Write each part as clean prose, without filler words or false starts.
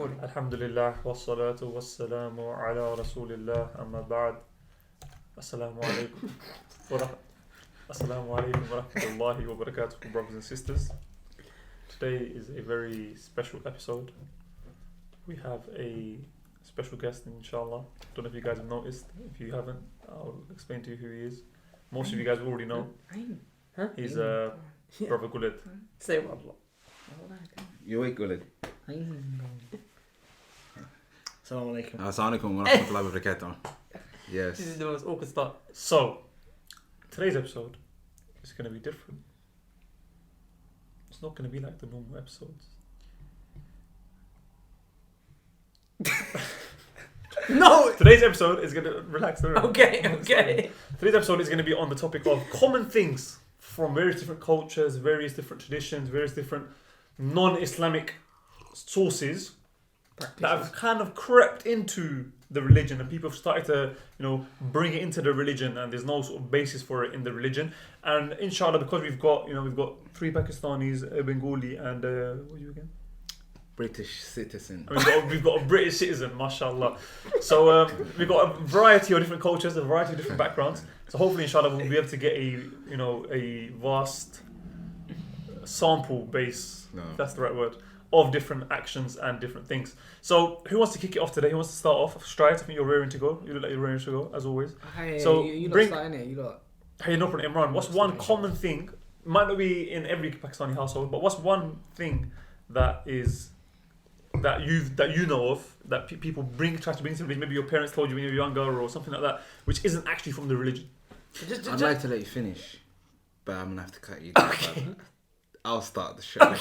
recording. Alhamdulillah, wassalatu wassalamu ala rasulillah, amma ba'd. Assalamu alaikum Assalamu alaikum wa rahmatullahi wa barakatuh, brothers and sisters. Today is a very special episode. We have a special guest, inshallah. Don't know if you guys have noticed. If you haven't, I'll explain to you who he is. Most of you guys already know. He's Brother Guled. Say what? You wait, Guled. Assalamu alaikum. Assalamu alaikum wa rahmatullahi wa barakatuh. Yes. This is the most awkward start. So, today's episode is going to be different. It's not going to be like the normal episodes. No! Today's episode is going to relax. Okay. Today's episode is going to be on the topic of common things from various different cultures, various different traditions, various different non-Islamic sources that have kind of crept into the religion, and people have started to, bring it into the religion, and there's no sort of basis for it in the religion. And inshallah, because we've got three Pakistanis, a Bengali, and what are you again? British citizen. We've got a British citizen, mashallah. So we've got a variety of different cultures, a variety of different backgrounds. So hopefully, inshallah, we'll be able to get a vast sample base, if that's the right word, of different actions and different things. So who wants to kick it off today? Who wants to start off? Stride, I think you're raring to go. You look like you're raring to go, as always. Hey, so you bring... lot starting it, you lot. Hey, no problem, Imran. What's one common thing, might not be in every Pakistani household, but what's one thing that you know of that people try to bring to religion? Maybe your parents told you when you were younger or something like that, which isn't actually from the religion. I'd like to let you finish, but I'm going to have to cut you. Okay. I'll start the show. I'm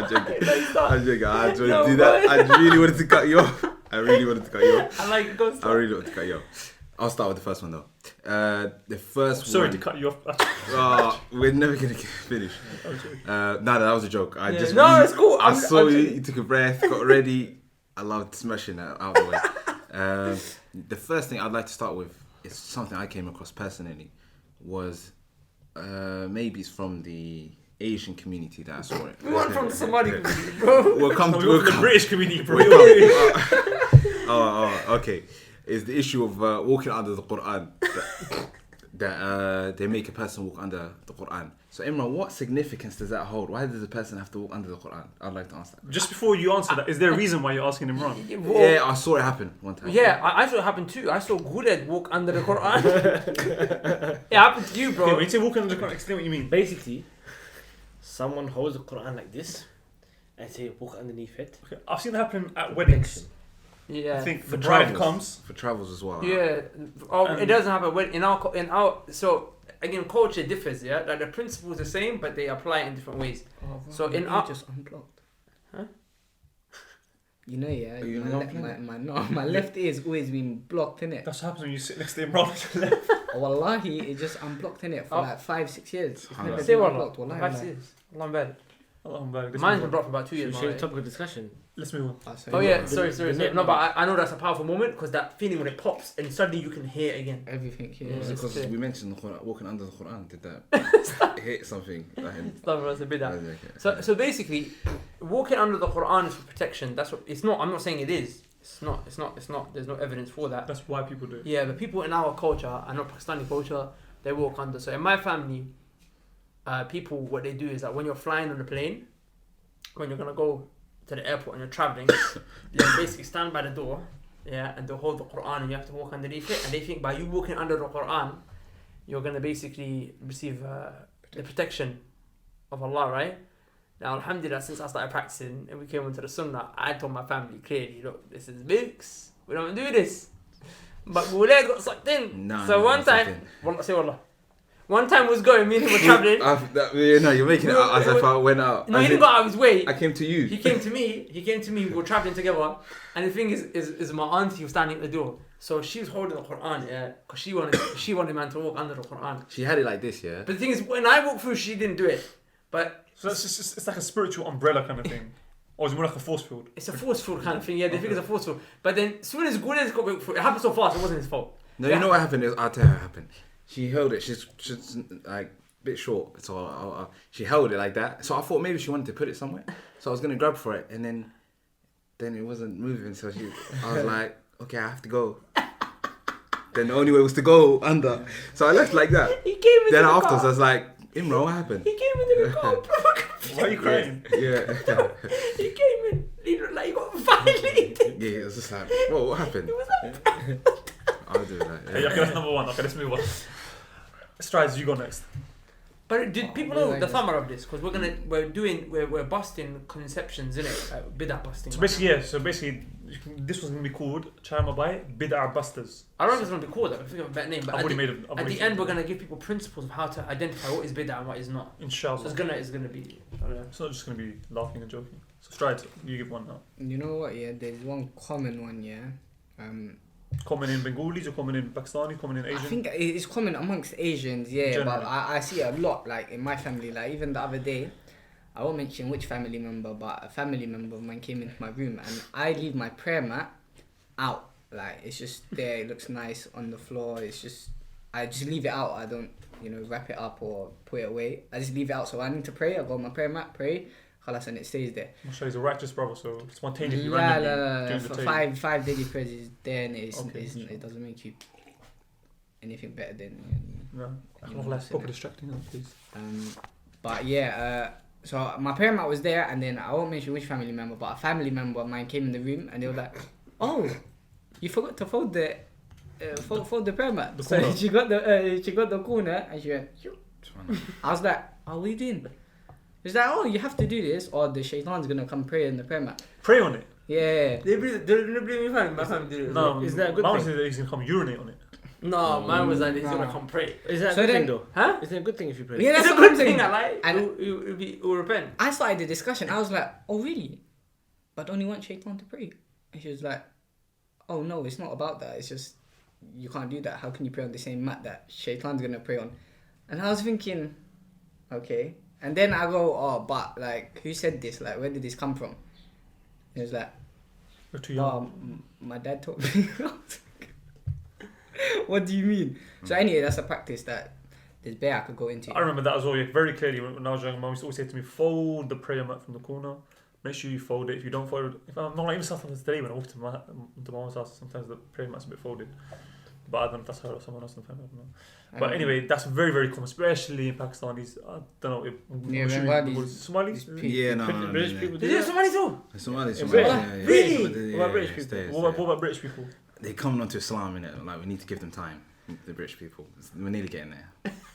joking. I just do that. I really wanted to cut you off. I really wanted to cut you off. I'll start with the first one though. The first Sorry one... to cut you off. We're never going to finish. No, that was a joke. It's cool. I saw you took a breath, got ready. I loved smashing that out of the way. The first thing I'd like to start with is something I came across personally. Was maybe it's from the Asian community that I saw it. We went from the Somali community, bro. We'll come to the British community, bro. Okay. It's the issue of walking under the Quran. That they make a person walk under the Quran. So Imran, what significance does that hold? Why does a person have to walk under the Quran? I'd like to ask that. Just before you answer that, is there a reason why you're asking Imran? Yeah, I saw it happen one time. Yeah, I saw it happen too. I saw Guled walk under the Quran. It happened to you, bro. Okay, when you say walk under the Quran, explain what you mean. Basically, someone holds the Quran like this and say walk underneath it. Okay, I've seen it happen at weddings. Yeah. I think For the bride travels. comes. For travels as well. Yeah. It doesn't happen in our so again culture differs. Yeah, like the principle is the same, but they apply it in different ways. So in our just unblocked. Huh? You know, yeah. Are you My left ear's always been blocked in it. That's what happens when you sit next to Imran. Wallahi, it just unblocked in it for like 5-6 years. It's never say been what? unblocked. Wallahi, Five wallahi. years. Long bad. Mine's Mine's been blocked for about 2 years. Should we topic of discussion? Let's move on. Sorry. Oh yeah, The- sorry. the- No, but I know that's a powerful moment because that feeling when it pops and suddenly you can hear it again. Everything here. Yeah. Was it It's because clear. we mentioned the Quran, walking under the Quran? Did that hit something? Stuff was a bit that. Okay. So basically, walking under the Quran is for protection. That's what it's not. I'm not saying it is. It's not. There's no evidence for that. That's why people do it. Yeah, but people in our culture, I know Pakistani culture, they walk under. So in my family, people what they do is that when you're flying on a plane, when you're gonna go to the airport and you're traveling, you basically stand by the door, yeah, and they hold the Quran and you have to walk underneath it. And they think by you walking under the Quran, you're gonna basically receive the protection of Allah, right? Now, alhamdulillah, since I started practicing and we came into the Sunnah, I told my family clearly, look, this is books. We don't do this. But Guled got sucked in. So one time, one time was going, me and him were traveling. You're making it out as if I went out. No, he didn't go out of his way. I came to you. He came to me, we were traveling together. And the thing is my auntie was standing at the door. So she was holding the Quran, yeah, because she wanted man to walk under the Quran. She had it like this, yeah? But the thing is, when I walked through, she didn't do it. But So it's like a spiritual umbrella kind of thing. Or is it more like a force field? it's a force field kind of thing, yeah, they think it's a force field. But then, as soon as Guled got through, it happened so fast, it wasn't his fault. No, Yeah. you know what happened? I'll tell you what happened. She held it. She's like a bit short, so she held it like that. So I thought maybe she wanted to put it somewhere. So I was gonna grab for it, and then then it wasn't moving. So I was like, okay, I have to go. Then the only way was to go under. So I left like that. He came into Then the afterwards, I car. was like, Imran, what happened? He came into the car. Why are you crying? Yeah. He came in. He looked like he got violated. Yeah, it was just like, whoa, what happened? He was like, I'll do that. Hey, okay, that's number one. Okay, let's move on. Strides, you go next. but did people really know like the this. thumber of this? Because we're busting conceptions, innit? Like, bid'ah busting. So right basically, now. yeah. So basically, this was gonna be called Chama by Bid'ah Busters. I don't know if it's gonna be called that. I think of a better name. But I've at already the, made it. at the end, we're gonna give people principles of how to identify what is bid'ah and what is not. So Inshallah. it's gonna be. I don't know. It's not just gonna be laughing and joking. So Strides, you give one now. You know what? Yeah, there's one common one. Yeah. Common in Bengalis or common in Pakistani, common in I Asian? think it's common amongst Asians, yeah, Generally. but I see it a lot, like in my family. Like even the other day, I won't mention which family member, but a family member of mine came into my room and I leave my prayer mat out. Like it's just there, it looks nice on the floor. It's just I just leave it out. I don't, wrap it up or put it away. I just leave it out. So I need to pray. I go on my prayer mat, pray, khalas, and it stays there. Mashallah, he's a righteous brother, so spontaneously, La, randomly, la, la, la. during the For table. five daily prayers is there, and Okay. it doesn't make you anything better than. No, You know, less so proper distracting, please. But yeah, so my prayer mat was there, and then I won't mention which family member, but a family member of mine came in the room, and they were like, "Oh, you forgot to fold the fold the prayer mat." The So corner. she got the corner, and she went. "Shoo." I was like, "Oh, what are you doing?" It's like, "Oh, you have to do this, or the shaitan's gonna come pray in the prayer mat." Pray on it. Yeah. They didn't believe me. My family did it. No, Is that a good mine thing? said that he's gonna come urinate on it. No, mine was like he's No. gonna come pray. Is that a So good then- thing though? Huh? Is it a good thing if you pray? Yeah, It's that's a what I'm good thing. saying. I like. And- You'll repent. I started the discussion. I was like, "Oh, really? But don't you want shaitan to pray?" And she was like, "Oh no, it's not about that. It's just you can't do that. How can you pray on the same mat that shaitan's gonna pray on?" And I was thinking, okay. And then I go, "Oh, but like, who said this? Like, where did this come from?" It was like, You're too young. my dad taught me." What do you mean? So anyway, that's a practice that there's bear I could go into. I remember that as well, yeah, very clearly. When I was young, mum used to always say to me, fold the prayer mat from the corner. Make sure you fold it. If you don't fold it, if I'm not like even sometimes today when I walk to my mum's house, sometimes the prayer mat's a bit folded. But I don't know if that's her or someone else in the family. I don't know. But anyway, that's very, very common, especially in Pakistanis. I don't know if Yeah, Bengalis. Somalis. Yeah, no, British people Did do you that. somebody too? Somalis. In Somalis, Britain? yeah. Really? Yeah, What about British yeah, people? stay, What stay. about British people? They coming onto Islam, innit? Like, we need to give them time, the British people. We're nearly getting there.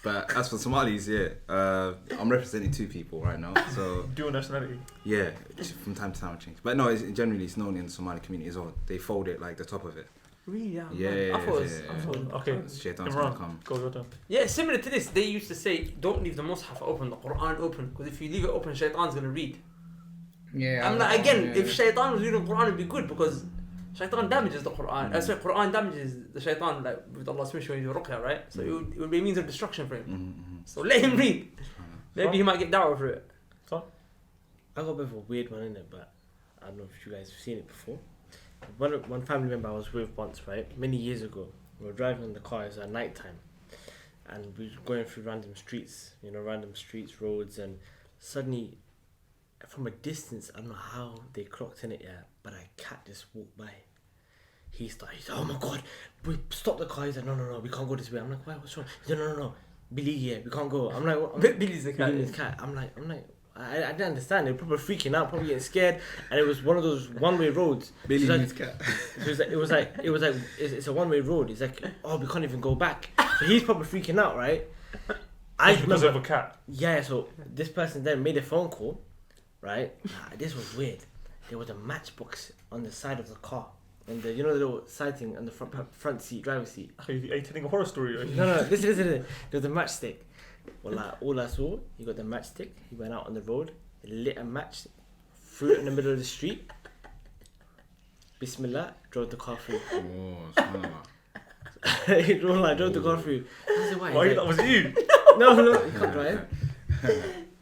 But as for Somalis, yeah, I'm representing two people right now. So, Dual nationality. yeah, from time to time it changes. But no, generally it's known in the Somali community as well. They fold it like the top of it. Really? Yeah, I thought it was. yeah, I yeah. thought- Okay. Shaitan's gonna Imran, come. go your turn. Yeah, similar to this, they used to say, don't leave the Mus'haf open, the Quran open, because if you leave it open, Shaitan's gonna read. Yeah. And like, again, yeah. if Shaitan was reading the Quran, it'd be good because Shaitan damages the Quran. Sorry, Quran damages the Shaitan, like with Allah's permission when you do ruqya, right? So it would be a means of destruction for him. Mm-hmm. So let him read. Maybe he might get da'wah for it. I got a bit of a weird one in it, but I don't know if you guys have seen it before. One family member I was with once, right, many years ago, we were driving in the car, it was at night time, and we were going through random streets, roads, and suddenly, from a distance, I don't know how they clocked in it yet, but a cat just walked by. He said, "Oh my God, we stop the car." He's like, no, we can't go this way. I'm like, "Why? What's wrong?" He said, "No, Billy here, we can't go." I'm like, what? Billy's the cat. Billy's cat. I'm like, I didn't understand. They were probably freaking out, probably getting scared, and it was one of those one-way roads. Billy So needs cat. it was like it's a one-way road. It's like, oh, we can't even go back. So he's probably freaking out, right? Because of a cat. Yeah. So this person then made a phone call, right? This was weird. There was a matchbox on the side of the car, and the little side thing on the front seat, driver's seat. Are you telling a horror story? Right? No, listen. There was a matchstick. Well, like, all I saw, he got the matchstick. He went out on the road, he lit a match, threw it in the middle of the street. Bismillah, drove the car through. Oh, subhanallah. He drove the car through. I said, why? Why He's that was you? like, no, he can't drive.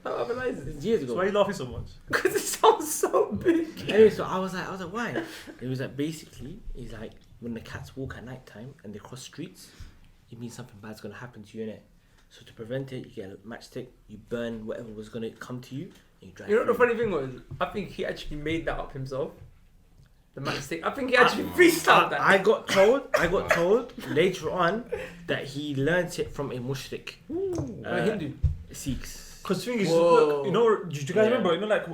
How organized is It's years So ago. why are you laughing so much? Because it sounds so big. Anyway, so I was like, why? It was like, basically, he's like, when the cats walk at night time and they cross streets, it means something bad's gonna happen to you, innit? So to prevent it, you get a matchstick, you burn whatever was gonna come to you, and you drive. You know what the through. funny thing was? I think he actually made that up himself. the matchstick. I think he actually freestyled that. I got told later on that he learnt it from a mushrik. Hindu. Sikhs. Because the thing is, Whoa. look, you know, do you guys remember? You know, like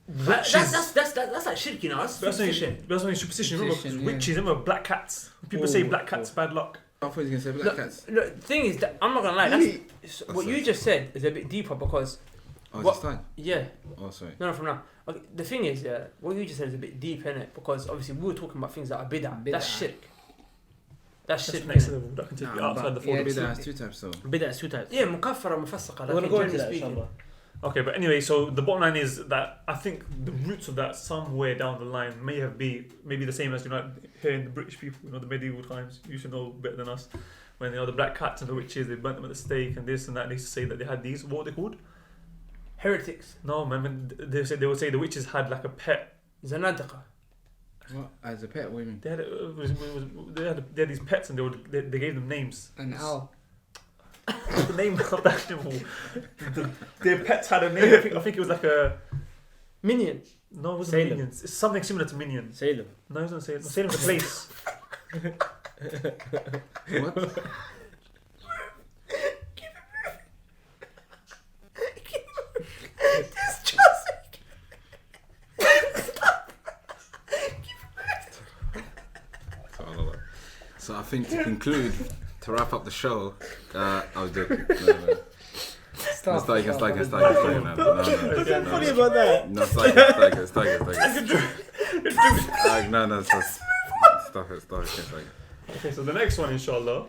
That's like shirk, you know. That's superstition. That's only superstition. Remember, Superstition, witches. Remember, black cats. People say black cool. cats bad luck. I thought you were gonna say black Look, cats. look, the thing is that I'm not gonna lie. That's what you just said is a bit deeper because Oh, what- it's time. yeah. Oh, sorry. No, from now. Okay, the thing is, yeah, what you just said is a bit deep in it because obviously we were talking about things that are bid'ah. That's Bid'ah. shirk. That's That's shirk. next innit? level. That can take you Nah, outside the but fold. yeah, Bid'ah has two types though. Bid'ah is two types. Yeah, mukaffara, mufassiqa. We're gonna like, go into generally that, speaking. inshallah. Okay, but anyway, so the bottom line is that I think the roots of that somewhere down the line may have maybe the same as you know here in the British people, you know, the medieval times. You should know better than us. When the black cats and the witches, they burnt them at the stake and this and that. And they used to say that they had these. What were they called? Heretics. No, man. They would say the witches had like a pet. Zanadiqa. What? As a pet, what do you mean? They had these pets and they gave them names. An owl. The name of that animal. Their pets had a name. I think it was like a. Minion. No, it wasn't Salem. Minions. It's something similar to Minions. Salem. No, it wasn't Salem. Salem's a place. What? So I think to conclude, to wrap up the show, I was joking. No. Stop. Start again. No. Funny about that. No, start again. No, stop it. Okay, so the next one, inshallah,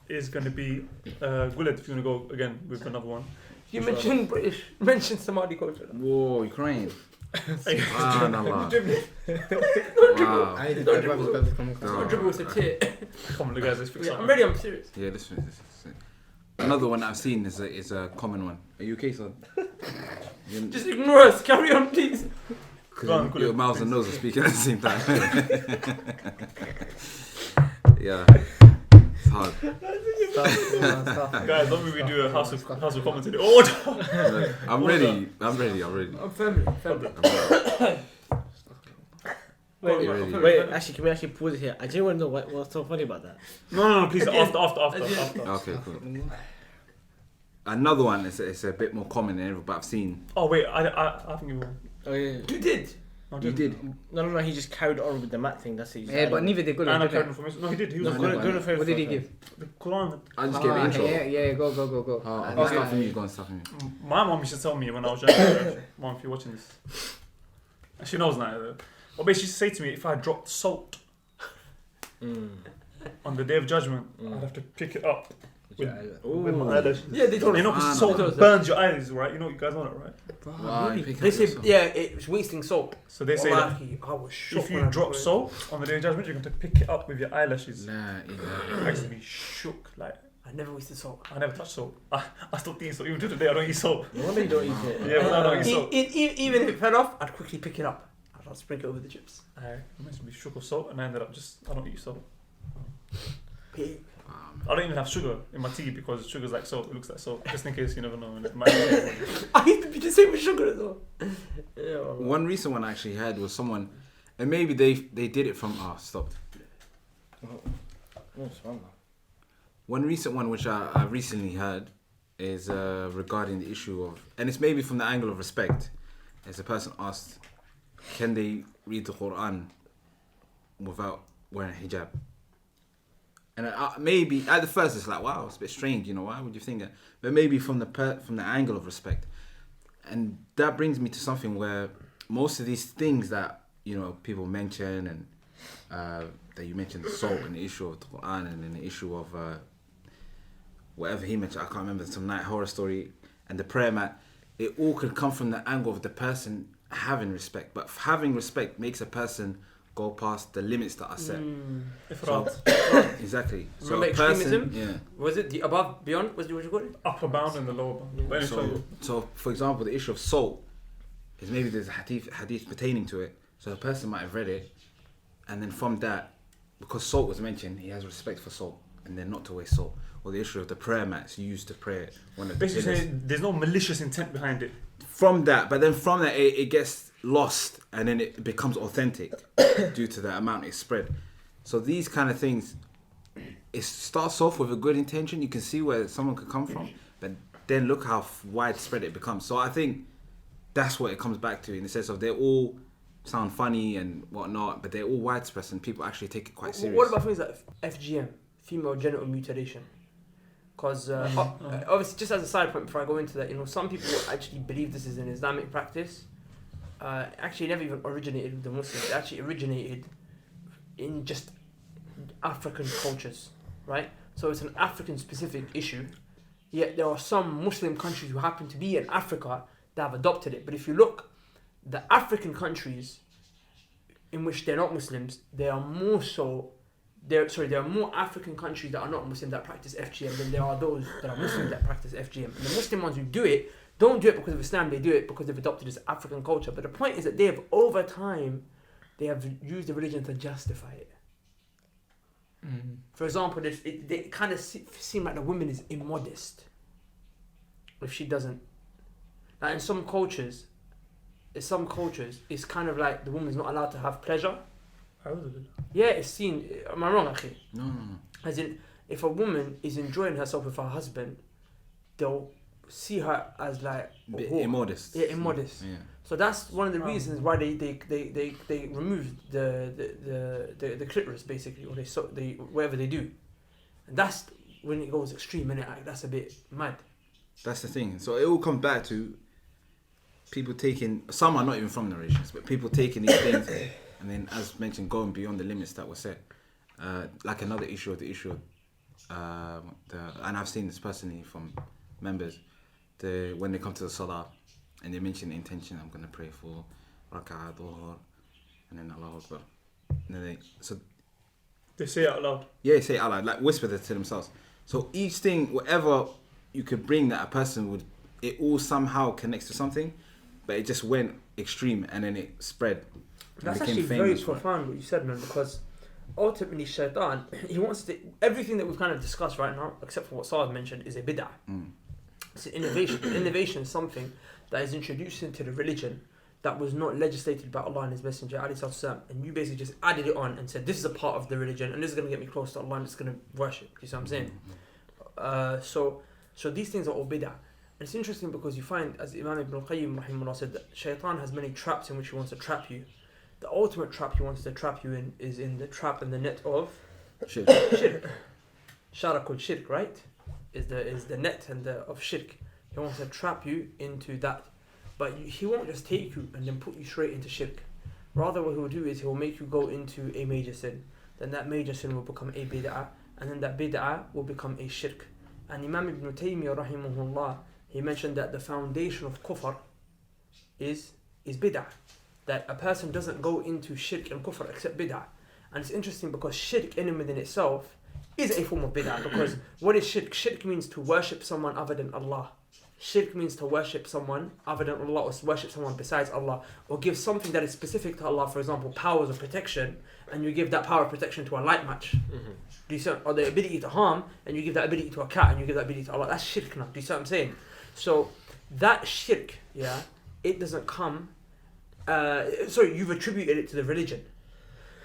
is going to be Guled, if you want to go again with another one. You mentioned British. Mentioned Somali culture. Whoa, Ukraine. Ah, no. Wow. I did not brothers come across. No. Not dribble with a tit. Come on, guys, let's fix Yeah, something. I'm ready. I'm serious. Yeah, this one. Another one I've seen is a common one. Are you okay, son? Just ignore us. Carry on, please. Go on, Because your Guled. mouths and nose are speaking at the same time. Yeah, it's hard. Guys, don't make me do a house of commentary. Oh, I'm ready. I'm family. Wait, actually, can we actually pause it here? I just want to know what's so funny about that. no, please, after. Okay, cool. Another one is a bit more common than ever, but I've seen. Oh wait, I think you will. Oh yeah. You did. No, You did. No, he just carried on with the mat thing. That's it. Yeah, but neither did good. And I did carried they? information. No, he did. He No, was no, good. no. What did he give? The Quran. I just gave an intro. Yeah, go. Oh, And okay. Start from you. Go on, start from you. My mom used to tell me when I was younger, Mom, if you're watching this, and she knows now. Well, basically, she used to say to me, if I dropped salt on the Day of Judgment, I'd have to pick it up with my eyelashes. Yeah, they told You know, us. because Ah, salt no. burns your eyes, right? You know, you guys know that, right? Wow, you pick They up say, your salt. yeah, it's wasting salt. So they say that Wallahi, I was shocked if when you I drop saw it. salt on the Day of Judgment, you're going to pick it up with your eyelashes. La ilaha. I used to be shook. Like, I never wasted salt. I never touch salt. I stopped eating salt. Even to today, I don't eat salt. No wonder you don't eat it. Yeah, but I don't eat salt. Even if it fell off, I'd quickly pick it up. I'd sprinkle it over the chips. I used to be shook of salt, and I ended up I don't eat salt. Pig. Wow, I don't even have sugar in my tea because sugar's like salt. It looks like salt. Just in case you never know. And it might be I used to be the same with sugar as well. Yeah, man. One recent one I actually had was someone, and maybe they did it from. Oh, stopped. One recent one which I recently heard is regarding the issue of, and it's maybe from the angle of respect, as a person asked, can they read the Quran without wearing a hijab? And maybe at the first it's like, wow, it's a bit strange, you know, why would you think that? But maybe from the angle of respect, and that brings me to something where most of these things that, you know, people mention, and that you mentioned the salt and the issue of the Quran, and then the issue of whatever he mentioned, I can't remember, some night horror story, and the prayer mat, it all could come from the angle of the person having respect. But having respect makes a person go past the limits that are set. Ifrat. Exactly. So Remember a person, extremism? yeah. Was it the above, beyond? Was it what you call it? Upper bound and the lower bound. But anyway, So for example, the issue of salt is maybe there's a hadith pertaining to it. So a person might have read it, and then from that, because salt was mentioned, he has respect for salt, and then not to waste salt. Or the issue of the prayer mats used to pray one of the basically pillars. saying there's no malicious intent behind it. From that, but then from that it gets lost and then it becomes authentic due to the amount it's spread. So these kind of things, it starts off with a good intention. You can see where someone could come from, but then look how widespread it becomes. So I think that's what it comes back to, in the sense of they all sound funny and whatnot, but they're all widespread and people actually take it quite serious. What about things like FGM, female genital mutilation? Because obviously, just as a side point before I go into that, some people actually believe this is an Islamic practice. Actually, never even originated with the Muslims. It actually originated in just African cultures, right? So it's an African-specific issue. Yet there are some Muslim countries who happen to be in Africa that have adopted it. But if you look, the African countries in which they're not Muslims, there are more African countries that are not Muslim that practice FGM than there are those that are Muslim that practice FGM. And the Muslim ones who do it, don't do it because of Islam, they do it because they've adopted this African culture. But the point is that they have, over time, they have used the religion to justify it. For example, they kind of seem like the woman is immodest if she doesn't. Like in some cultures, it's kind of like the woman's not allowed to have pleasure. Yeah, it's seen. Am I wrong, Akhi? No. As in, if a woman is enjoying herself with her husband, they'll see her as like immodest. Yeah, immodest. Yeah. So that's one of the reasons why they removed the clitoris basically, or they whatever they do, and that's when it goes extreme, and that's a bit mad. That's the thing. So it all comes back to people taking. Some are not even from the religions, but people taking these things. And then, as mentioned, going beyond the limits that were set. Like another issue of the issue, and I've seen this personally from members, when they come to the Salah, and they mention the intention, I'm going to pray for Raka'ah, Dhuhr, and then Allahu Akbar. And then they say it out loud. Yeah, they say it out loud, like whisper it to themselves. So each thing, whatever you could bring that a person would, it all somehow connects to something, but it just went extreme and then it spread. That's actually very profound what you said, man, because ultimately Shaitan, he wants to, everything that we've kind of discussed right now, except for what Saad mentioned, is a bid'ah. It's an innovation. Innovation is something that is introduced into the religion that was not legislated by Allah and His Messenger, and you basically just added it on and said, this is a part of the religion, and this is going to get me close to Allah, and it's going to worship. You see what I'm saying? So these things are all bid'ah. And it's interesting because you find, as Imam Ibn al-Qayyim rahimahullah said, that Shaitan has many traps in which he wants to trap you. The ultimate trap he wants to trap you in is in the trap and the net of shirk. Shara called shirk, right? Is the net and of shirk. He wants to trap you into that. But he won't just take you and then put you straight into shirk. Rather, what he will do is he will make you go into a major sin. Then that major sin will become a bid'ah, and then that bid'ah will become a shirk. And Imam Ibn Taymiyyah rahimahullah, he mentioned that the foundation of kufr is bid'ah. That a person doesn't go into shirk and kufr except bid'ah. And it's interesting because shirk in and within itself is a form of bid'ah, because what is shirk? Shirk means to worship someone other than Allah. Shirk means to worship someone other than Allah, or worship someone besides Allah, or give something that is specific to Allah, for example, powers of protection, and you give that power of protection to a light match. Do you see? Or the ability to harm, and you give that ability to a cat, and you give that ability to Allah. That's shirk now. Do you see what I'm saying? So that shirk, yeah, it doesn't come. You've attributed it to the religion.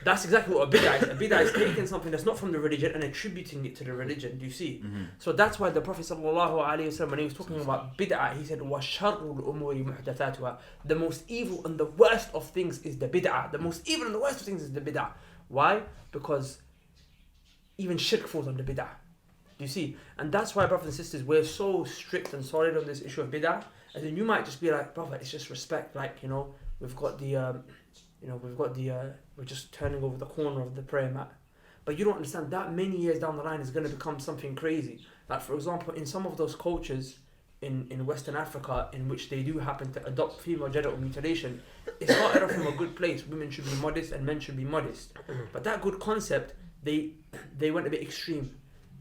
That's exactly what a bid'ah is. A bid'ah is taking something that's not from the religion and attributing it to the religion. Do you see? So that's why the Prophet ﷺ, when he was talking about bid'ah, he said, وَشَرُّ الْأُمُورِ مُحْدَثَاتُهَا. The most evil and the worst of things is the bid'ah. The most evil and the worst of things is the bid'ah. Why? Because even shirk falls under bid'ah. Do you see? And that's why, brothers and sisters, we're so strict and solid on this issue of bid'ah. And then you might just be like, brother, it's just respect. Like, we've got we're just turning over the corner of the prayer mat. But you don't understand that many years down the line is going to become something crazy. Like, for example, in some of those cultures in Western Africa in which they do happen to adopt female genital mutilation, it started off from a good place. Women should be modest and men should be modest. But that good concept, they went a bit extreme.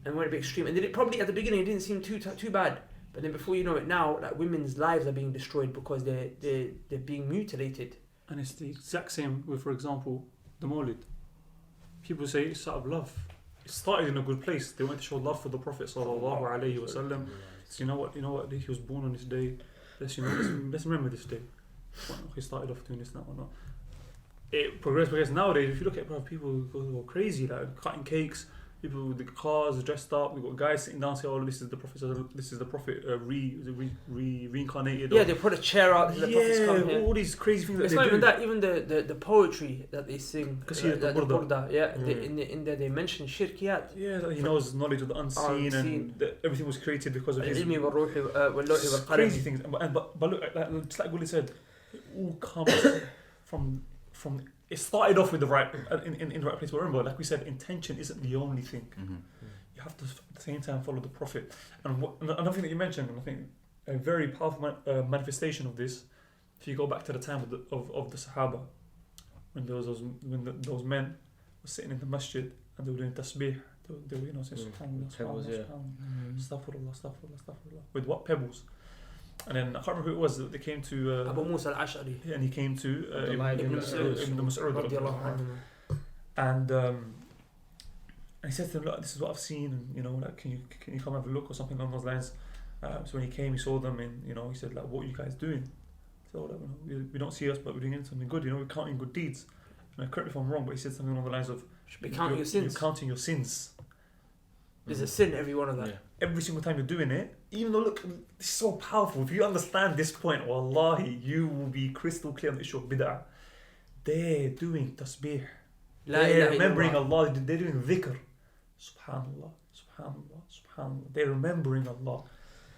And then it probably at the beginning it didn't seem too bad. But then before you know it now, like, women's lives are being destroyed because they're being mutilated. And it's the exact same with, for example, the Mawlid. People say it's out of love. It started in a good place. They went to show love for the Prophet sallallahu alaihi wasallam. So you know what? He was born on this day. Let's remember this day. he started off doing this and that or not. It progressed because nowadays, if you look at people go crazy, like cutting cakes, people with the cars dressed up. We've got guys sitting down saying, "Oh, this is the prophet. This is the prophet reincarnated." Yeah, they put a chair out. The prophet's come here. all these crazy things. It's that not they even do. that. Even the poetry that they sing. Qasida, the burda. burda. Yeah, in there they mention shirkiyat. Yeah, that he knows knowledge of the unseen, and that everything was created because of his العلم والروح واللوح crazy والقلم. things. But look, just like Gulli said, it all comes from. It started off with the right in the right place. But remember, like we said, intention isn't the only thing. You have to at the same time follow the Prophet. And another thing that you mentioned, and I think a very powerful manifestation of this, if you go back to the time of the Sahaba, when there was those men were sitting in the masjid and they were doing tasbih, they were saying subhanallah, subhanallah, astaghfirullah, with what? Pebbles. And then I can't remember who it was that they came to. Abu Musa al-Ash'ari. And he came to Ibn Mas'ud. And he said to them, "Look, this is what I've seen, and like, can you come have a look or something along those lines?" So when he came, he saw them, and he said, like, "What are you guys doing?" So we don't see us, but we're doing something good. We're counting good deeds. And correct me if I'm wrong, but he said something along the lines of, "Should be counting your sins." You're counting your sins. There's a sin every one of that. Yeah. Every single time you're doing it, even though look, it's so powerful. If you understand this point, wallahi, you will be crystal clear on the issue of bid'ah. They're doing tasbih. They're remembering Allah. They're doing dhikr. Subhanallah, subhanallah, subhanallah. They're remembering Allah.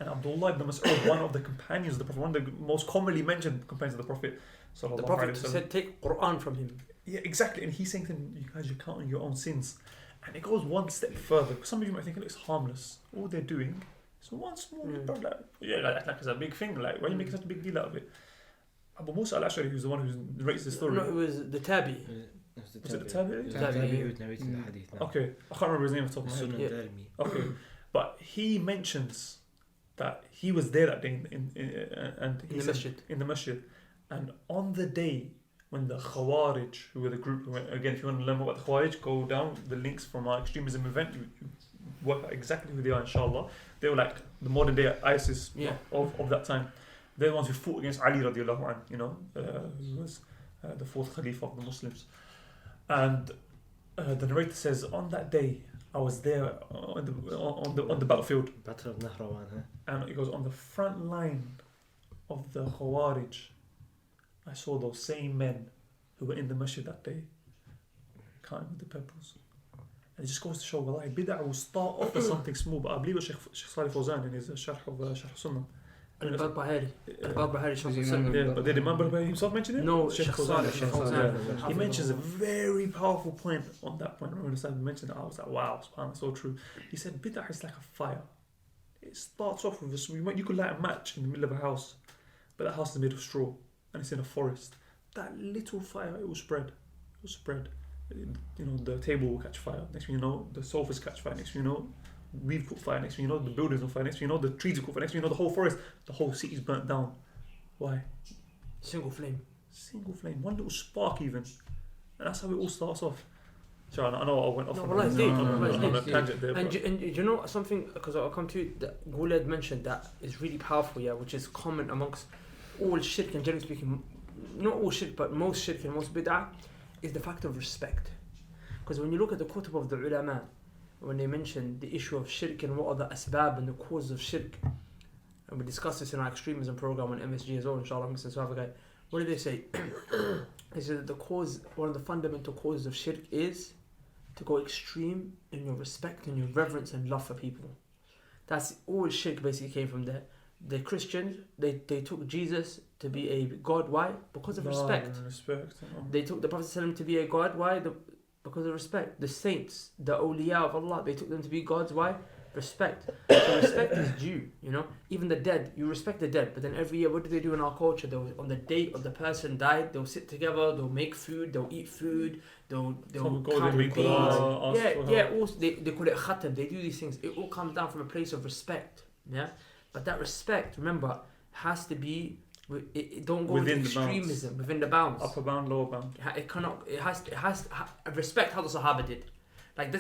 And Abdullah ibn Mas'ud, one of the companions of the Prophet, one of the most commonly mentioned companions of the Prophet. The Prophet said, take Quran from him. Yeah, exactly. And he's saying to them, you guys are counting your own sins. And it goes one step further. Some of you might think it looks harmless. All they're doing is one small bit, like it's a big thing. Like, why are you making such a big deal out of it? Abu Musa al-Ash'ari, who's the one who narrates the story. No, it was the Tabi. Was it the Tabi? It was the Tabi who was narrating the hadith. Okay, I can't remember his name off the top of my head. Sunan Darimi. Okay, but he mentions that he was there that day in the masjid. In the masjid, and on the day when the Khawarij, who were the group, again, if you want to learn more about the Khawarij, go down the links from our extremism event. You work out exactly who they are, inshallah. They were like the modern day ISIS of that time. They're the ones who fought against Ali radiallahu anh, who was the fourth Khalifa of the Muslims. And the narrator says, on that day, I was there on the battlefield. Battle of Nahrawan, huh? And it goes, on the front line of the Khawarij, I saw those same men who were in the masjid that day, counting with the pebbles. And it just goes to show, wallahi, bid'ah will start off as something small, but I believe it was Sheikh Salih Fawzan in his Sharh of Sharh Sunnah. Al-Barbahari. Yeah, but did Imam Barbahari himself mention it? No, Sheikh Salih Fawzan. He mentions a very powerful point on that point. I remember the time he mentioned it, I was like, wow, subhanAllah, so true. He said, bid'ah is like a fire. It starts off with you could light a match in the middle of a house, but that house is made of straw and it's in a forest. That little fire, it will spread. It will spread. The table will catch fire. Next thing you know, the sofas catch fire. Next thing you know, we've caught fire. Next thing you know, the buildings on fire. Next thing you know, the trees are caught fire. Next thing you know, the whole forest, the whole city's burnt down. Why? Single flame. One little spark even. And that's how it all starts off. So I know I went off on a tangent there. And you know something, because I'll come to it, that Guled mentioned that is really powerful, which is common amongst all shirk and generally speaking, not all shirk, but most shirk and most bid'ah, is the fact of respect. Because when you look at the kutub of the ulama, when they mention the issue of shirk and what are the asbab and the causes of shirk, and we discussed this in our extremism program on MSG as well, inshallah, what do they say? They say that one of the fundamental causes of shirk is to go extreme in your respect and your reverence and love for people. That's all shirk basically came from there. The Christians, they took Jesus to be a god. Why? Because of respect. They took the Prophet ﷺ to be a god. Why? Because of respect. The saints, the awliya of Allah, they took them to be gods. Why? Respect. So respect is due, Even the dead, you respect the dead. But then every year, what do they do in our culture? On the date of the person died, they'll sit together, they'll make food, they'll eat food, they'll count the beads. Also, they call it khatam. They do these things. It all comes down from a place of respect, But that respect, remember, has to be. It don't go into extremism within the bounds. Upper bound, lower bound. It cannot. It has respect how the Sahaba did. Like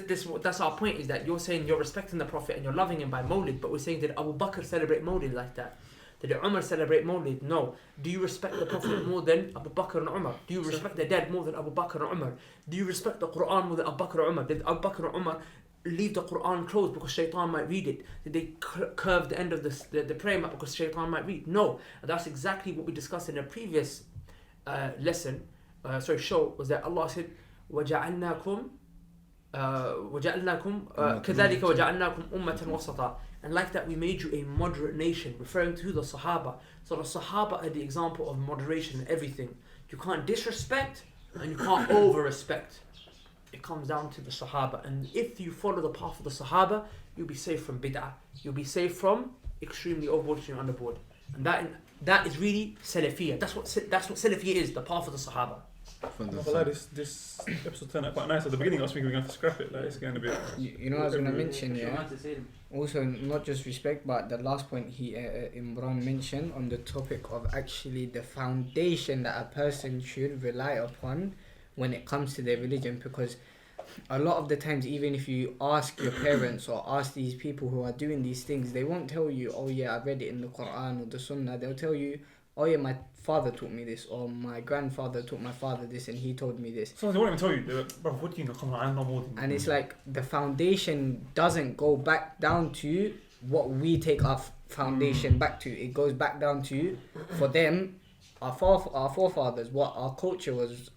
that's our point, is that you're saying you're respecting the Prophet and you're loving him by Mawlid, but we're saying, did Abu Bakr celebrate Mawlid like that? Did Umar celebrate Mawlid? No. Do you respect the Prophet more than Abu Bakr and Umar? Do you respect the dead more than Abu Bakr and Umar? Do you respect the Quran more than Abu Bakr and Umar? Did Abu Bakr and Umar leave the Quran closed because shaitan might read it? Did they curve the end of the prayer mat because shaitan might read? No. And that's exactly what we discussed in a previous show, was that Allah said, وَجَعَلْنَاكُمْ كَذَلِكَ وَجَعَلْنَاكُمْ أُمَّةً وَسَطًا. And like that we made you a moderate nation, referring to the Sahaba. So the Sahaba are the example of moderation in everything. You can't disrespect and you can't over-respect. It comes down to the Sahaba. And if you follow the path of the Sahaba, you'll be safe from bid'ah. You'll be safe from extremely overboard and underboard. And that is really Salafiyah. That's what Salafiyah is, the path of the Sahaba. This episode turned out quite nice. At the beginning I was thinking we're going to have to scrap it. Like, it's going to be... You know, I was going to mention, also not just respect, but the last point Imran mentioned on the topic of actually the foundation that a person should rely upon when it comes to their religion. Because a lot of the times, even if you ask your parents or ask these people who are doing these things, they won't tell you, oh yeah, I read it in the Quran or the Sunnah. They'll tell you, oh yeah, my father taught me this, or my grandfather taught my father this and he told me this. So they won't even tell you, bro, what do you know? Come on, I'm not more than you. And it's like the foundation doesn't go back down to what we take our foundation back to. It goes back down to, for them, our forefathers, what our culture was,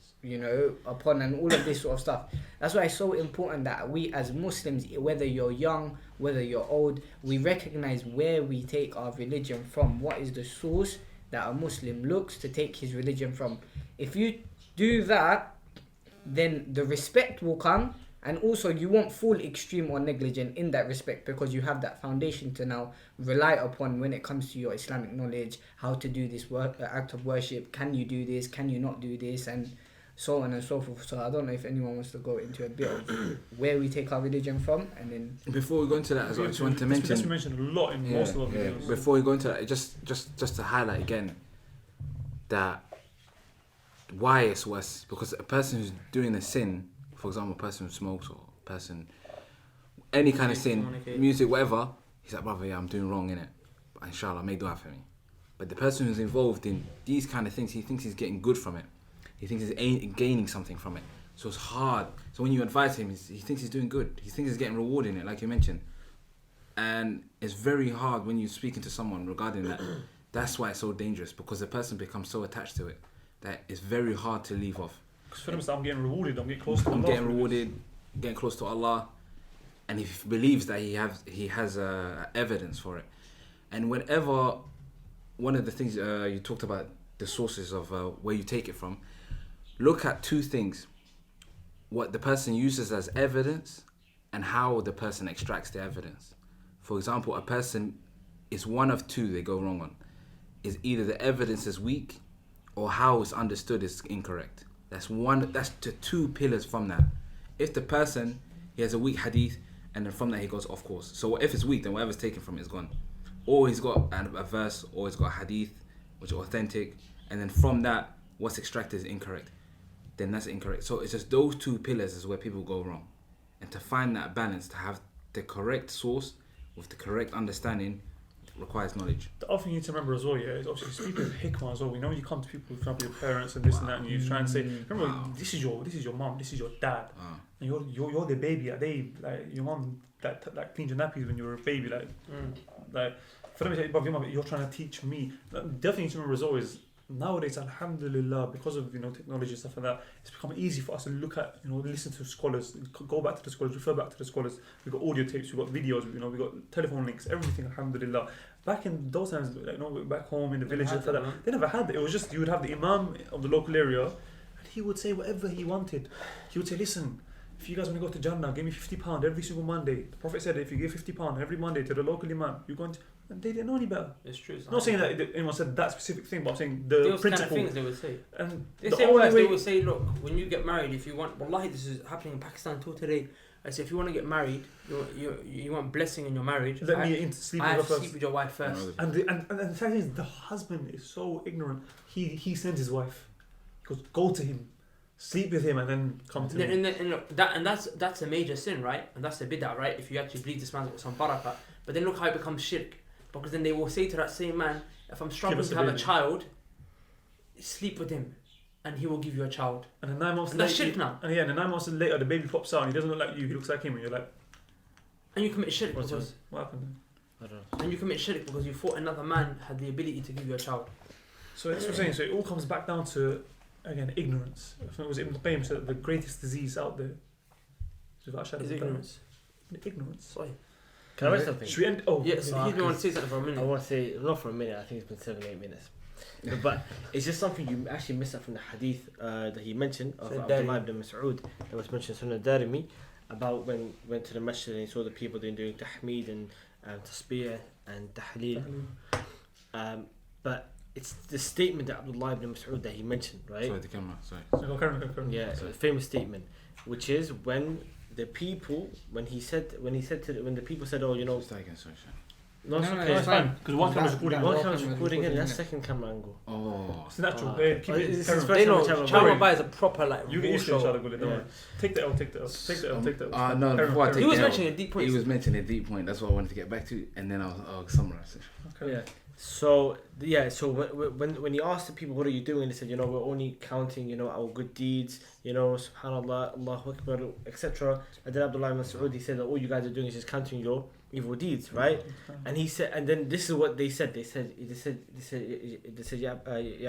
upon, and all of this sort of stuff. That's why it's so important that we as Muslims, whether you're young, whether you're old, we recognize where we take our religion from. What is the source that a Muslim looks to take his religion from? If you do that, then the respect will come, and also you won't fall extreme or negligent in that respect, because you have that foundation to now rely upon when it comes to your Islamic knowledge, how to do this act of worship, can you do this, can you not do this, and so on and so forth. So I don't know if anyone wants to go into a bit of where we take our religion from, and then before we go into that as well, I just want to mention. This we mentioned a lot in most of our videos. Before we go into that, just to highlight again that why it's worse, because a person who's doing a sin, for example, a person who smokes or a person, any kind of sin, music, whatever, he's like, brother, yeah, I'm doing wrong, innit? But inshallah, make dua for me. But the person who's involved in these kind of things, he thinks he's getting good from it. He thinks he's gaining something from it. So it's hard. So when you advise him, he thinks he's doing good. He thinks he's getting reward in it, like you mentioned. And it's very hard when you're speaking to someone regarding that. That's why it's so dangerous, because the person becomes so attached to it that it's very hard to leave off. Because for him, I'm getting rewarded. I'm getting close to Allah. I'm getting rewarded, getting close to Allah. And he believes that he has evidence for it. And whenever, one of the things you talked about, the sources of where you take it from, look at two things: what the person uses as evidence and how the person extracts the evidence. For example, a person is one of two they go wrong on. Is either the evidence is weak or how it's understood is incorrect. That's the two pillars from that. If the person, he has a weak hadith, and then from that he goes off course. So if it's weak, then whatever's taken from it is gone. Or he's got a verse, or he's got a hadith which is authentic, and then from that what's extracted is incorrect. Then that's incorrect. So it's just those two pillars is where people go wrong. And to find that balance, to have the correct source with the correct understanding, requires knowledge. The other thing you need to remember as well, is obviously speak with hikmah as well. We know when you come to people, for example, your parents and this and that, and you try and say, remember, this is your mom, this is your dad, and you're the baby. Like your mom that cleaned your nappies when you were a baby, like for them to say, you're trying to teach me. Definitely need to remember as always. Nowadays, alhamdulillah, because of technology and stuff like that, it's become easy for us to look at, listen to scholars, go back to the scholars, refer back to the scholars. We've got audio tapes, we've got videos, we've got telephone links, everything, alhamdulillah. Back in those times, back home in the village, and that, they never had that. It was just, you would have the imam of the local area, and he would say whatever he wanted. He would say, listen, if you guys want to go to Jannah, give me £50 every single Monday. The Prophet said, if you give £50 every Monday to the local imam, you're going to... And they didn't know any better. It's true. I'm not saying that anyone said that specific thing, but I'm saying the principle. Kind of things they would say. And they say worse. They would say, look, when you get married, if you want... Wallahi, this is happening in Pakistan till today. I say, if you want to get married, you want blessing in your marriage, let me sleep with your wife first. And the fact is, the husband is so ignorant. He sends his wife. He goes, go to him, sleep with him, and then come to me. And look, that's a major sin, right? And that's a bid'ah, right? If you actually believe this man's got some barakah. But then look how it becomes shirk. Because then they will say to that same man, if I'm struggling us to a have a baby. child, sleep with him, and he will give you a child. And then 9 months And that's later, shirk now. and 9 months later, the baby pops out and he doesn't look like you. He looks like him, and you're like, And you commit shirk What's because what happened? I don't know. and you commit shirk because you thought another man had the ability to give you a child. So that's what I'm saying. So it all comes back down to, again, ignorance. I think it was Ibn Qayyim said that the greatest disease out there Is ignorance. Ignorance. Sorry. Can I read something? Should we end? Oh, Yeah, so he's been want to say something for a I minute. want to say, not for a minute, I think it's been 7-8 minutes. But it's just something you actually missed out from the hadith that he mentioned of So Abdullah ibn Mas'ud that was mentioned in Sunnah Darimi about when he went to the masjid and he saw the people doing tahmeed and tasbih and tahleel. But it's the statement that Abdullah ibn Mas'ud that he mentioned, right? Sorry, the camera. Sorry. So carry on. Yeah, it's a famous statement, which is when the people, when the people said, oh, you know, Start again, sorry. no, it's No, no, okay. It's fine because one camera's That- recording. that- One One camera's camera's recording in, recording, that's innit? second camera angle. Oh. It's natural. Ah. Keep Oh, it. it's Carry on. very They know Channel Channel Boy. Bai is a proper like You get raw used to each show. other, Gullit, don't Yeah. worry. Take the L. Take the L. Take the L. Take the L. No, Carry before I on, take He carry was the L, mentioning a deep point. He was mentioning a deep point. That's what I wanted to get back to, and then I'll summarize it. on. Yeah. So when he asked the people, what are you doing? They said, you know, we're only counting, you know, our good deeds, you know, subhanallah, Allahu Akbar, etc. And then Abdullah ibn Mas'ud, he said that all you guys are doing is just counting your evil deeds, right? And he said, and then this is what they said. They said, Ya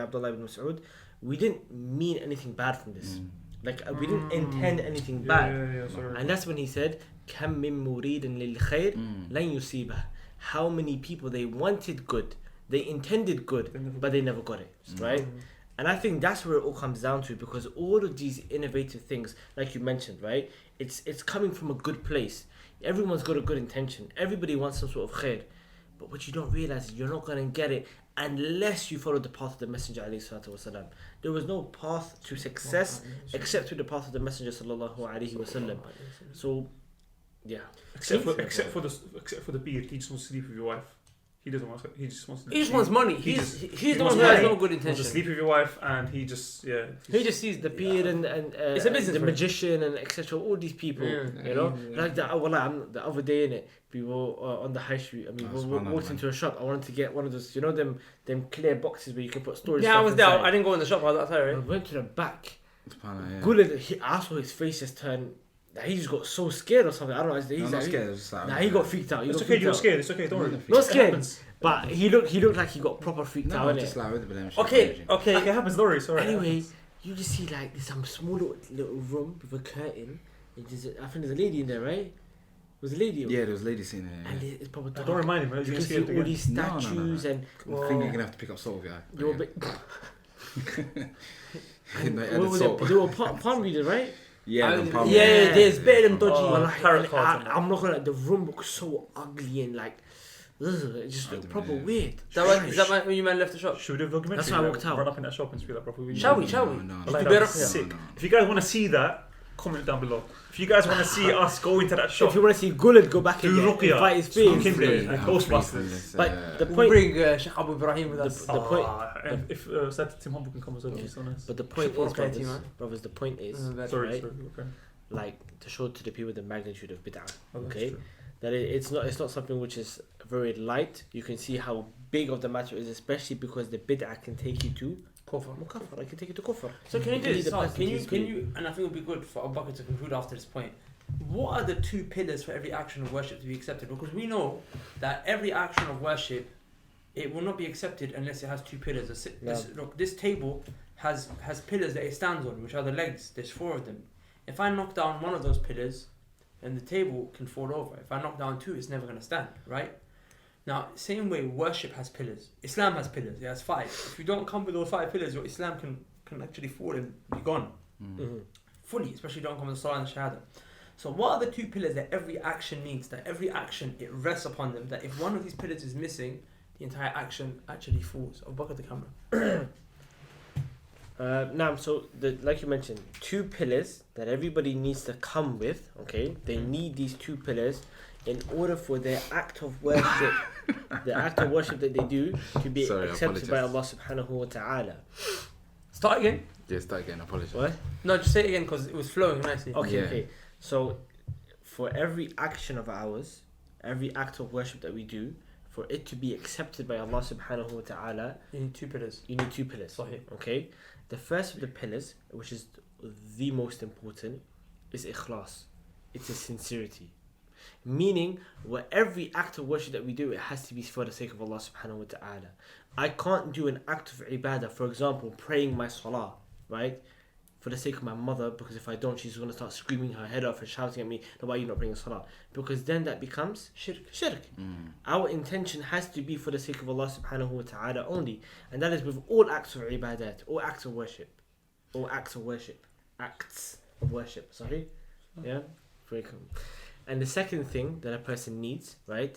Abdullah ibn Mas'ud, we didn't mean anything bad from this. Like we didn't intend anything bad. Yeah, sorry. And that's when he said, كم من مريد للخير لن يصيبه. How many people they wanted good, they intended good, but they never got it, right? And I think that's where it all comes down to, because all of these innovative things, like you mentioned, right? It's coming from a good place. Everyone's got a good intention. Everybody wants some sort of khair. But what you don't realize is you're not going to get it unless you follow the path of the Messenger alayhi salatu wasalam. There was no path to success except through the path of the Messenger sallallahu alayhi wasallam. So, yeah. Except for the beard, he just wants to sleep with your wife. He doesn't want. He just wants. He just wants money. He He's he the wants one who has money. no good He wants to intention. sleep with your wife, and he just He just sees The beard and It's a business the for him. magician and etc. All these people, Yeah. you know, Yeah. like that. The other day in it, we were on the high street. I mean, That's we fun, walked man. into a shop. I wanted to get one of those, you know, them clear boxes where you can put storage. Yeah, I stuff was there. inside. I didn't go in the shop. I was outside, I right? went to the back. Yeah. Gullit, I saw his face just turn. Like, he just got so scared or something. I don't know. He's I'm not like, scared. It's just like, Nah, he got freaked out. He It's got okay. freaked You're out. scared. It's okay. Don't worry. Not It scared, happens. but he looked like he got proper freaked out. No, innit? just like with the blame. Okay, okay. It happens. Don't worry. Sorry. Anyway, you just see like there's some small little room with a curtain. And I think there's a lady in there, right? Was a lady? Yeah, there was a lady sitting And there. it's probably Don't remind him. Man. You You can get see scared all again. these No, no, no, statues no. and I think you're gonna have to pick up salt with your eye. they were, bit, Salt. they were palm readers, right? Yeah, the palm- Yeah, there's better than dodgy. Oh, Well, tarot cards and I'm not gonna. The room looks so ugly and like, it just looked proper Yeah. weird. Is that when you man left the shop? Should we do a documentary? That's why I like, walked out. Run up in that shop and speak like proper. Shall we? No, You Like could that bear was up here. sick. No. If you guys want to see that, comment down below. If you guys want to see us go into that shop, If you want to see Gullit go back Do in there, Ruqya. invite his Speak face. in there. I'm like free Ghostbusters. from this, But the We'll point, bring Sheikh Abu Ibrahim with us. the point, and if Sat Tim Humble can come as well, Yeah. it's so nice. but the point Triple is, okay, team, brothers, the point is, Sorry, right? sorry. Okay. like to show to the people the magnitude of bid'ah. Oh, that's Okay. true. That it's not something which is very light. You can see how big of the matter is, especially because the bid'ah can take you to Kufr. Mukaffar. I can take you to kufr. So can you do this? The Saz? person Can he's you? And I think it would be good for Abu Bakr to conclude after this point. What are the two pillars for every action of worship to be accepted? Because we know that every action of worship, it will not be accepted unless it has two pillars. This table has pillars that it stands on, which are the legs. There's 4 of them. If I knock down one of those pillars, then the table can fall over. If I knock down 2, it's never going to stand, right? Now, same way, worship has pillars. Islam has pillars. It has 5. If you don't come with those 5 pillars, your Islam can actually fall and be gone. Mm-hmm. Fully, especially if you don't come with Salah and Shahada. So what are the 2 pillars that every action needs, that every action, it rests upon them, that if one of these pillars is missing, the entire action actually falls? Abu Bakr, the camera. So like you mentioned, 2 pillars that everybody needs to come with. Okay, they need these 2 pillars in order for their act of worship, the act of worship that they do, to be Sorry, I accepted by Allah apologise. subhanahu wa ta'ala. Start again. Yeah, start again. I apologize. What? No, just say it again because it was flowing nicely. Okay, Yeah. okay. So, for every action of ours, every act of worship that we do, for it to be accepted by Allah subhanahu wa ta'ala, You need two pillars. you need two pillars. Sahih. Okay? The first of the pillars, which is the most important, is ikhlas. It's a sincerity. Meaning, where every act of worship that we do, it has to be for the sake of Allah subhanahu wa ta'ala. I can't do an act of ibadah, for example, praying my salah, right? For the sake of my mother, because if I don't, she's going to start screaming her head off and shouting at me, no, why are you not praying salah? Because then that becomes shirk. Our intention has to be for the sake of Allah subhanahu wa ta'ala only. And that is with all acts of ibadat, all acts of worship. All acts of worship. Acts of worship. Sorry? Yeah? Very cool. And the second thing that a person needs, right,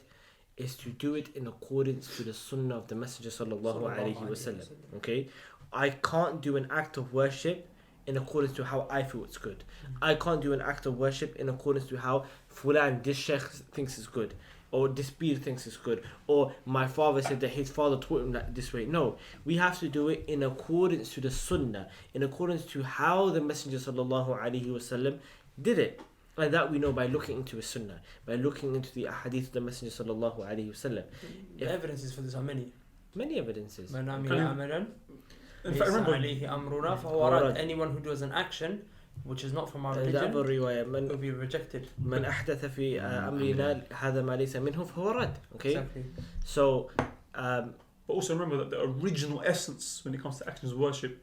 is to do it in accordance to the sunnah of the Messenger sallallahu alaihi wasallam. Okay? I can't do an act of worship in accordance to how I feel it's good. I can't do an act of worship in accordance to how Fulan, this sheikh thinks is good, or this Peer thinks is good, or my father said that his father taught him that this way. No, we have to do it in accordance to the sunnah, in accordance to how the Messenger sallallahu alaihi wasallam did it. And that we know by looking into his sunnah, by looking into the ahadith of the Messenger sallallahu alaihi wasallam. The evidences for this are many. Many evidences. من عمل Can you- عملاً In ليس fact, remember, عليه أمرنا فهو رد. Anyone who does an action which is not from our The religion other riwayah, will be rejected. من أحدث في أمرنا هذا ما ليس منه فهو رد. Okay? Exactly. So, but also remember that the original essence when it comes to actions of worship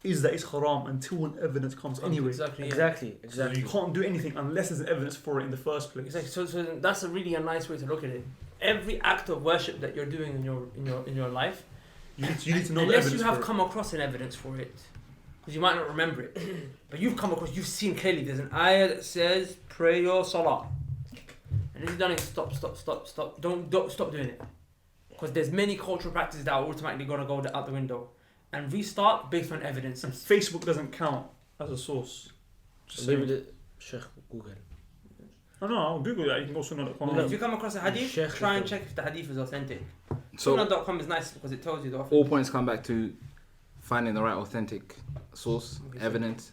is that it's haram until an evidence comes anyway. Exactly. Yeah. exactly. So you can't do anything unless there's an evidence for it in the first place. Exactly. So that's a really a nice way to look at it. Every act of worship that you're doing in your life, You need to know the unless evidence you have for it. come across an evidence for it, because you might not remember it, but you've you've seen clearly there's an ayah that says pray your salah, and if you've done it, stop, don't stop doing it, because there's many cultural practices that are automatically gonna go out the window, and restart based on evidence. And Facebook doesn't count as a source. Just Maybe saying. the Sheikh Google. No, I'll Google that. You can go sunnah.com. If you come across a hadith, Sheikh try and Google. check if the hadith is authentic. So Sunnah.com is nice because it tells you the all points come back to finding the right authentic source, Okay, so- evidence,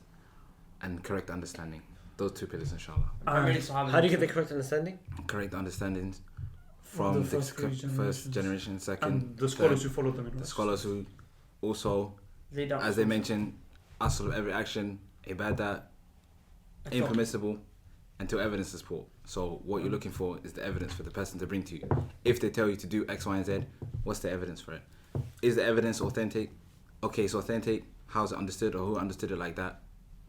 and correct understanding. Those two pillars, inshallah. Primarily Sahaba. How do you get the correct understanding? Correct understanding from The the first three first generation, second, And the scholars third, who followed them. In the West. scholars who also, Lay down as they mentioned, asl of every action, ibadah, impermissible until evidence is brought. So what you're looking for is the evidence for the person to bring to you. If they tell you to do X, Y, and Z, what's the evidence for it? Is the evidence authentic? Okay, it's authentic. How's it understood, or who understood it like that?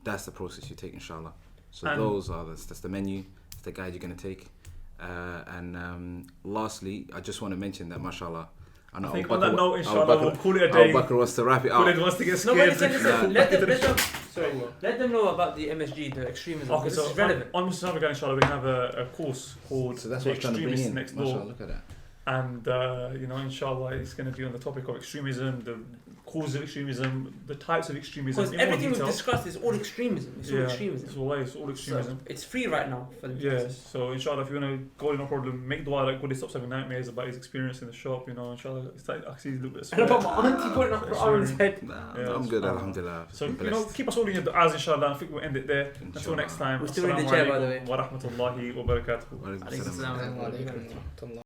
That's the process you take, inshallah. So And- that's the menu, that's the guide you're gonna take. Lastly, I just want to mention that, mashallah. I know I think Abu on that Bakr- note, Abu inshallah, Bakr- we'll call it a day. Abu Bakr wants to wrap it Call up. it wants to get No, scared. but listen, Sorry. let them know about the MSG, the extremism. Okay, This so is relevant. on Muslim Again, inshallah, we have a course called So that's The what I'm trying to bring Extremists in. Next Mashallah, Door. look at that. And, inshallah, it's going to be on the topic of extremism, the causes of extremism, the types of extremism. Because in more everything we've detail. discussed is all extremism. It's all extremism. It's all extremism. So it's free right now for them. to Yeah, access. so inshallah, if you want to go in, no problem, make dua like Goody stops having nightmares about his experience in the shop, inshallah, it's like actually a little bit of And about sweat. my auntie putting up her arm on his head. Nah, Yeah, I'm good, subhanallah. alhamdulillah. So, Blessed. keep us all in your du'as, inshallah. I think we'll end it there. Until Inshallah. next time. We're still in the Assalamu chair, by the alaikum wa rahmatullahi wa barakatuh. Wa alaikum Alaikum salam. salam. Wa alaikum salam.